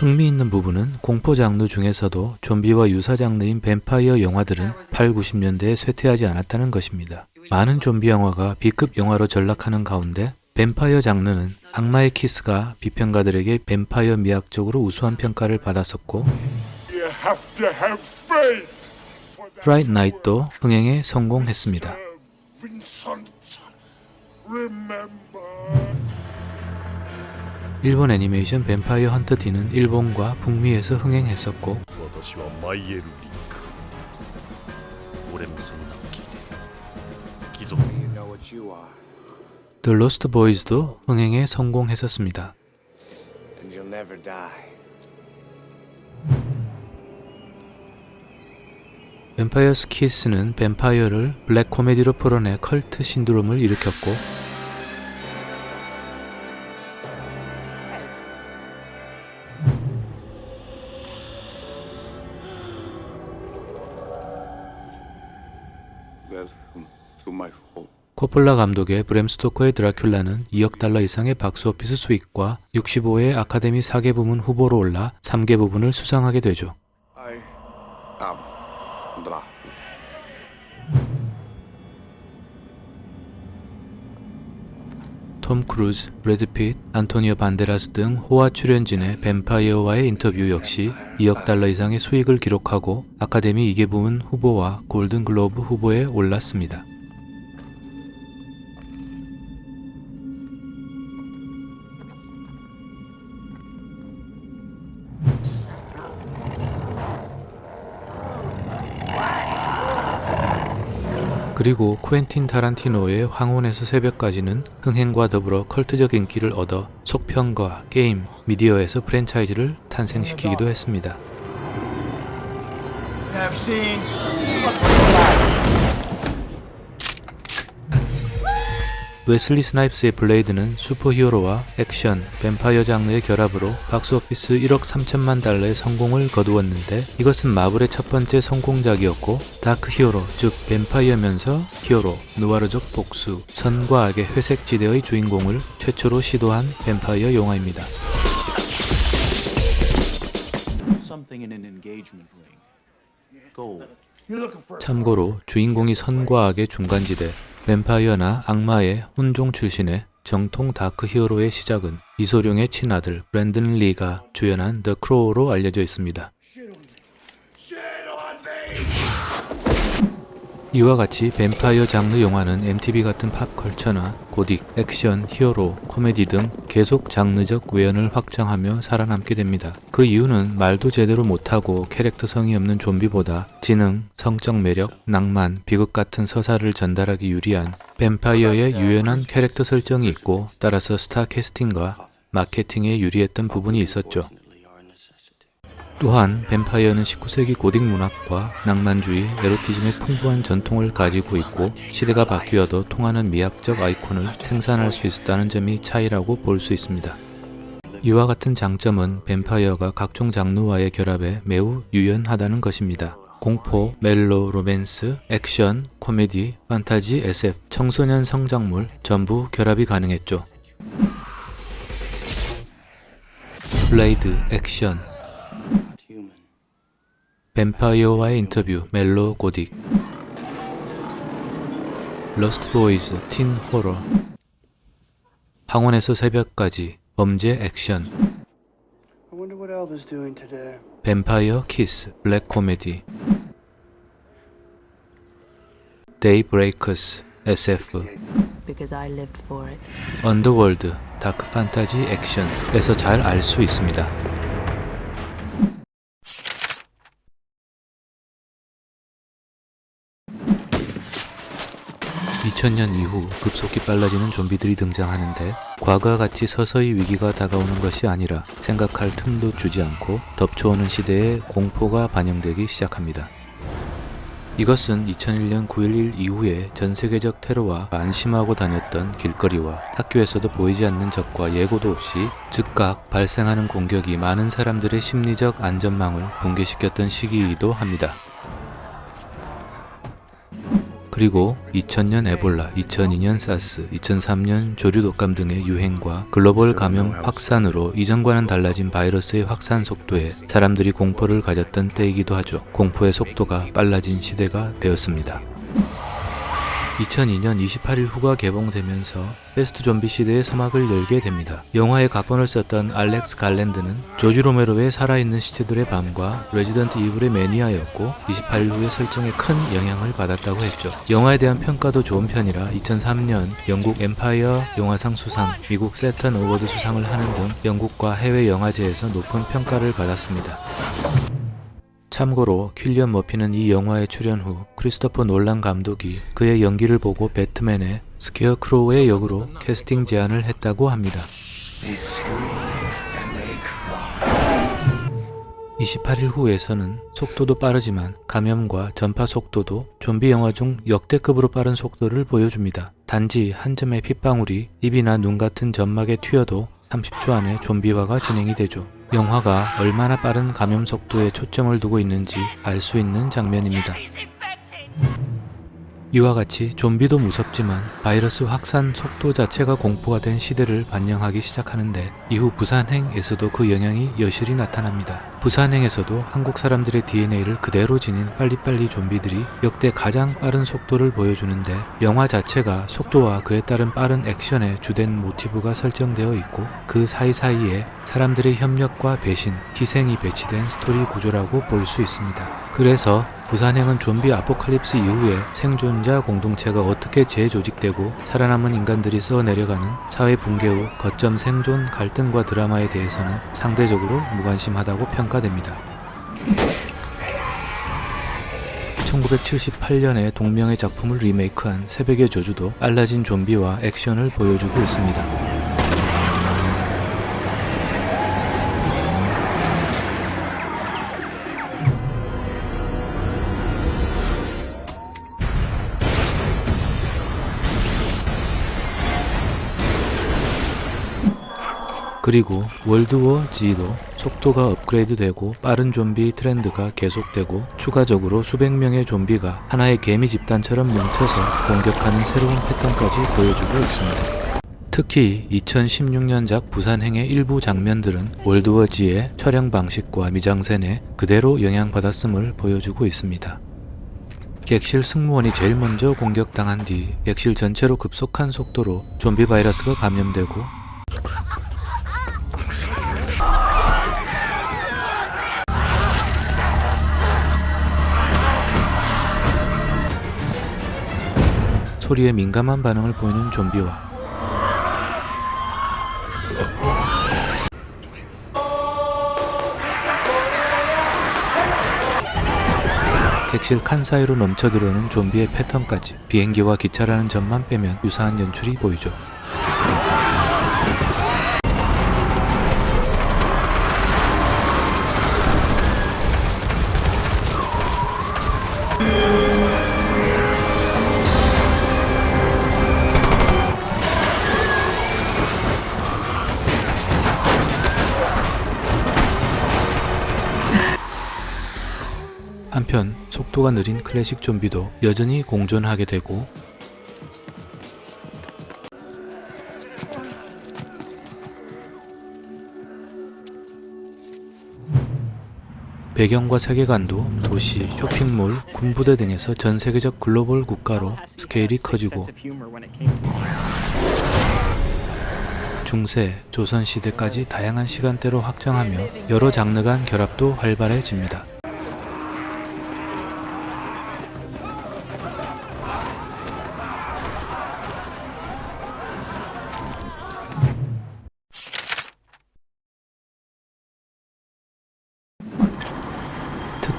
흥미있는 부분은 공포 장르 중에서도 좀비와 유사 장르인 뱀파이어 영화들은 8, 90년대에 쇠퇴하지 않았다는 것입니다. 많은 좀비 영화가 B급 영화로 전락하는 가운데 뱀파이어 장르는 악마의 키스가 비평가들에게 뱀파이어 미학적으로 우수한 평가를 받았었고 프라이트 나잇도 흥행에 성공했습니다. 일본 애니메이션 뱀파이어 헌터 D는 일본과 북미에서 흥행했었고 The Lost Boys도 흥행에 성공했었습니다. 뱀파이어스 키스는 뱀파이어를 블랙 코미디로 풀어내 컬트 신드롬을 일으켰고 코폴라 감독의 브램 스토커의 드라큘라는 2억 달러 이상의 박스오피스 수익과 65회 아카데미 4개 부문 후보로 올라 3개 부문을 수상하게 되죠. 톰 크루즈, 브래드 핏, 안토니오 반데라스 등 호화 출연진의 뱀파이어와의 인터뷰 역시 2억 달러 이상의 수익을 기록하고 아카데미 2개 부문 후보와 골든 글로브 후보에 올랐습니다. 그리고 쿠엔틴 타란티노의 황혼에서 새벽까지는 흥행과 더불어 컬트적 인기를 얻어 속편과 게임, 미디어에서 프랜차이즈를 탄생시키기도 했습니다. 웨슬리 스나이프스의 블레이드는 슈퍼히어로와 액션, 뱀파이어 장르의 결합으로 박스오피스 1억 3천만 달러의 성공을 거두었는데 이것은 마블의 첫 번째 성공작이었고 다크 히어로, 즉 뱀파이어면서 히어로, 누아르적 복수, 선과 악의 회색지대의 주인공을 최초로 시도한 뱀파이어 영화입니다. 참고로 주인공이 선과 악의 중간지대, 뱀파이어나 악마의 혼종 출신의 정통 다크 히어로의 시작은 이소룡의 친아들 브랜든 리가 주연한 더 크로우로 알려져 있습니다. 이와 같이 뱀파이어 장르 영화는 MTV 같은 팝컬처나 고딕, 액션, 히어로, 코미디 등 계속 장르적 외연을 확장하며 살아남게 됩니다. 그 이유는 말도 제대로 못하고 캐릭터성이 없는 좀비보다 지능, 성적 매력, 낭만, 비극 같은 서사를 전달하기 유리한 뱀파이어의 유연한 캐릭터 설정이 있고 따라서 스타 캐스팅과 마케팅에 유리했던 부분이 있었죠. 또한 뱀파이어는 19세기 고딕 문학과 낭만주의, 에로티즘의 풍부한 전통을 가지고 있고 시대가 바뀌어도 통하는 미학적 아이콘을 생산할 수 있었다는 점이 차이라고 볼 수 있습니다. 이와 같은 장점은 뱀파이어가 각종 장르와의 결합에 매우 유연하다는 것입니다. 공포, 멜로, 로맨스, 액션, 코미디, 판타지, SF, 청소년 성장물 전부 결합이 가능했죠. 블레이드, 액션, 뱀파이어와의 인터뷰, 멜로, 고딕, 러스트 보이즈, 틴 호러, 황혼에서 새벽까지, 범죄 액션, 뱀파이어 키스, 블랙 코미디, 데이 브레이커스, SF, 언더월드, 다크 판타지 액션에서 잘 알 수 있습니다. 2000년 이후 급속히 빨라지는 좀비들이 등장하는데 과거와 같이 서서히 위기가 다가오는 것이 아니라 생각할 틈도 주지 않고 덮쳐오는 시대에 공포가 반영되기 시작합니다. 이것은 2001년 9.11 이후에 전세계적 테러와 안심하고 다녔던 길거리와 학교에서도 보이지 않는 적과 예고도 없이 즉각 발생하는 공격이 많은 사람들의 심리적 안전망을 붕괴시켰던 시기이기도 합니다. 그리고 2000년 에볼라, 2002년 사스, 2003년 조류 독감 등의 유행과 글로벌 감염 확산으로 이전과는 달라진 바이러스의 확산 속도에 사람들이 공포를 가졌던 때이기도 하죠. 공포의 속도가 빨라진 시대가 되었습니다. 2002년 28일 후가 개봉되면서 패스트 좀비 시대의 서막을 열게 됩니다. 영화의 각본을 썼던 알렉스 갈랜드는 조지 로메로의 살아있는 시체들의 밤과 레지던트 이블의 매니아였고 28일 후의 설정에 큰 영향을 받았다고 했죠. 영화에 대한 평가도 좋은 편이라 2003년 영국 엠파이어 영화상 수상, 미국 세턴 어워드 수상을 하는 등 영국과 해외 영화제에서 높은 평가를 받았습니다. 참고로 킬리언 머피는 이 영화에 출연 후 크리스토퍼 놀란 감독이 그의 연기를 보고 배트맨의 스케어크로우의 역으로 캐스팅 제안을 했다고 합니다. 28일 후에서는 속도도 빠르지만 감염과 전파 속도도 좀비 영화 중 역대급으로 빠른 속도를 보여줍니다. 단지 한 점의 핏방울이 입이나 눈 같은 점막에 튀어도 30초 안에 좀비화가 진행이 되죠. 영화가 얼마나 빠른 감염 속도에 초점을 두고 있는지 알 수 있는 장면입니다. 이와 같이 좀비도 무섭지만 바이러스 확산 속도 자체가 공포가 된 시대를 반영하기 시작하는데 이후 부산행에서도 그 영향이 여실히 나타납니다. 부산행에서도 한국 사람들의 DNA를 그대로 지닌 빨리빨리 좀비들이 역대 가장 빠른 속도를 보여주는데 영화 자체가 속도와 그에 따른 빠른 액션의 주된 모티브가 설정되어 있고 그 사이사이에 사람들의 협력과 배신, 희생이 배치된 스토리 구조라고 볼 수 있습니다. 그래서 부산행은 좀비 아포칼립스 이후에 생존자 공동체가 어떻게 재조직되고 살아남은 인간들이 써내려가는 사회 붕괴 후 거점 생존 갈등과 드라마에 대해서는 상대적으로 무관심하다고 평가됩니다. 1978년에 동명의 작품을 리메이크한 새벽의 저주도 빨라진 좀비와 액션을 보여주고 있습니다. 그리고 월드워 G도 속도가 업그레이드되고 빠른 좀비 트렌드가 계속되고 추가적으로 수백 명의 좀비가 하나의 개미 집단처럼 뭉쳐서 공격하는 새로운 패턴까지 보여주고 있습니다. 특히 2016년작 부산행의 일부 장면들은 월드워 G의 촬영 방식과 미장센에 그대로 영향받았음을 보여주고 있습니다. 객실 승무원이 제일 먼저 공격당한 뒤 객실 전체로 급속한 속도로 좀비 바이러스가 감염되고 소리에 민감한 반응을 보이는 좀비와 객실 칸 사이로 넘쳐들어오는 좀비의 패턴까지 비행기와 기차라는 점만 빼면 유사한 연출이 보이죠. 한편 속도가 느린 클래식 좀비도 여전히 공존하게 되고 배경과 세계관도 도시, 쇼핑몰, 군부대 등에서 전 세계적 글로벌 국가로 스케일이 커지고 중세, 조선시대까지 다양한 시간대로 확장하며 여러 장르 간 결합도 활발해집니다.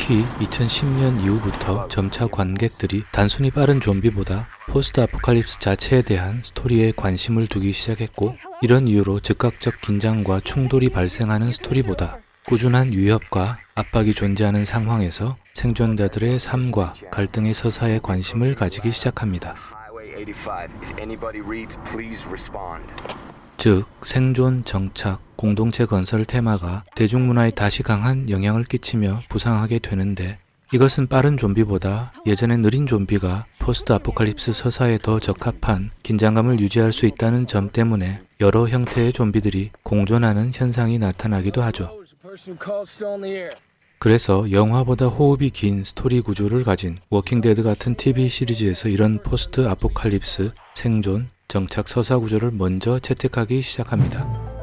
특히 2010년 이후부터 점차 관객들이 단순히 빠른 좀비보다 포스트 아포칼립스 자체에 대한 스토리에 관심을 두기 시작했고 이런 이유로 즉각적 긴장과 충돌이 발생하는 스토리보다 꾸준한 위협과 압박이 존재하는 상황에서 생존자들의 삶과 갈등의 서사에 관심을 가지기 시작합니다. 즉, 생존, 정착, 공동체 건설 테마가 대중문화에 다시 강한 영향을 끼치며 부상하게 되는데 이것은 빠른 좀비보다 예전의 느린 좀비가 포스트 아포칼립스 서사에 더 적합한 긴장감을 유지할 수 있다는 점 때문에 여러 형태의 좀비들이 공존하는 현상이 나타나기도 하죠. 그래서 영화보다 호흡이 긴 스토리 구조를 가진 워킹데드 같은 TV 시리즈에서 이런 포스트 아포칼립스, 생존, 정착 서사 구조를 먼저 채택하기 시작합니다.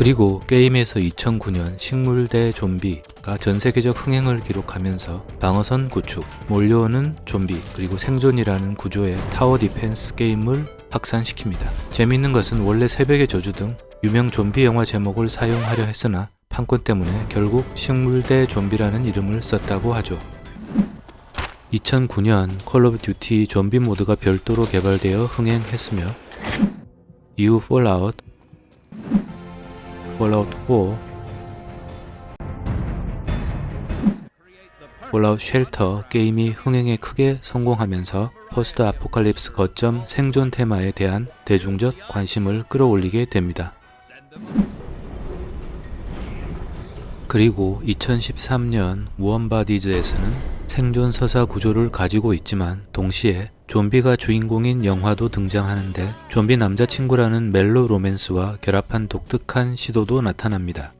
그리고 게임에서 2009년 식물 대 좀비가 전세계적 흥행을 기록하면서 방어선 구축, 몰려오는 좀비, 그리고 생존이라는 구조의 타워 디펜스 게임을 확산시킵니다. 재미있는 것은 원래 새벽의 저주 등 유명 좀비 영화 제목을 사용하려 했으나 판권 때문에 결국 식물 대 좀비라는 이름을 썼다고 하죠. 2009년 콜 오브 듀티 좀비 모드가 별도로 개발되어 흥행했으며 이후 폴아웃 4, 폴아웃 쉘터 게임이 흥행에 크게 성공하면서 포스트 아포칼립스 거점 생존 테마에 대한 대중적 관심을 끌어올리게 됩니다. 그리고 2013년 워엄바디즈에서는 생존 서사 구조를 가지고 있지만 동시에 좀비가 주인공인 영화도 등장하는데 좀비 남자친구라는 멜로 로맨스와 결합한 독특한 시도도 나타납니다.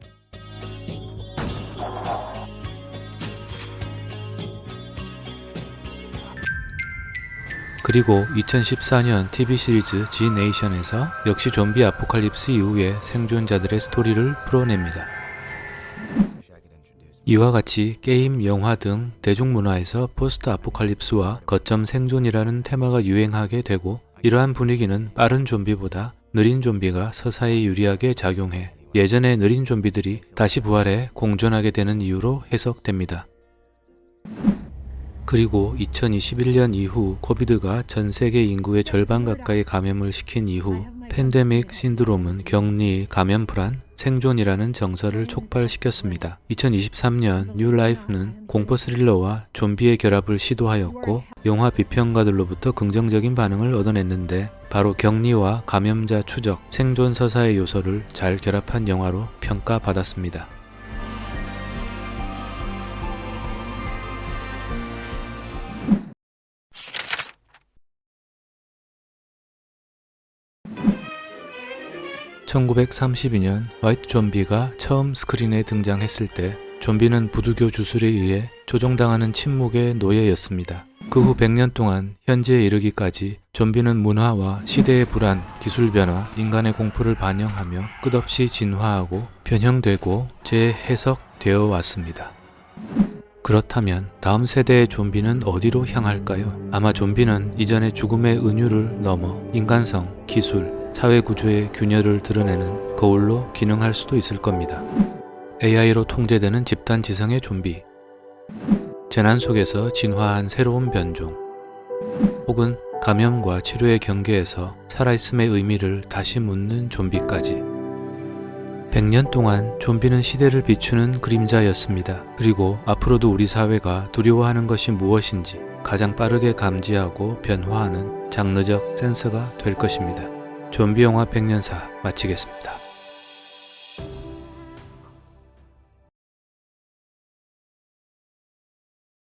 그리고 2014년 TV 시리즈 지 네이션에서 역시 좀비 아포칼립스 이후의 생존자들의 스토리를 풀어냅니다. 이와 같이 게임, 영화 등 대중문화에서 포스트 아포칼립스와 거점 생존이라는 테마가 유행하게 되고 이러한 분위기는 빠른 좀비보다 느린 좀비가 서사에 유리하게 작용해 예전의 느린 좀비들이 다시 부활해 공존하게 되는 이유로 해석됩니다. 그리고 2021년 이후 코비드가 전 세계 인구의 절반 가까이 감염을 시킨 이후 팬데믹 신드롬은 격리, 감염 불안, 생존이라는 정서를 촉발시켰습니다. 2023년 뉴 라이프는 공포 스릴러와 좀비의 결합을 시도하였고 영화 비평가들로부터 긍정적인 반응을 얻어냈는데 바로 격리와 감염자 추적, 생존 서사의 요소를 잘 결합한 영화로 평가받았습니다. (1932년) 화이트 좀비가 처음 스크린에 등장했을 때 좀비는 부두교 주술에 의해 조종당하는 침묵의 노예였습니다. 그 후 100년 동안 현재에 이르기까지 좀비는 문화와 시대의 불안, 기술 변화, 인간의 공포를 반영하며 끝없이 진화하고 변형되고 재해석되어 왔습니다. 그렇다면 다음 세대의 좀비는 어디로 향할까요? 아마 좀비는 이전의 죽음의 은유를 넘어 인간성, 기술, 사회구조의 균열을 드러내는 거울로 기능할 수도 있을 겁니다. AI로 통제되는 집단 지성의 좀비, 재난 속에서 진화한 새로운 변종, 혹은 감염과 치료의 경계에서 살아있음의 의미를 다시 묻는 좀비까지. 100년 동안 좀비는 시대를 비추는 그림자였습니다. 그리고 앞으로도 우리 사회가 두려워하는 것이 무엇인지 가장 빠르게 감지하고 변화하는 장르적 센서가 될 것입니다. 좀비 영화 100년사 마치겠습니다.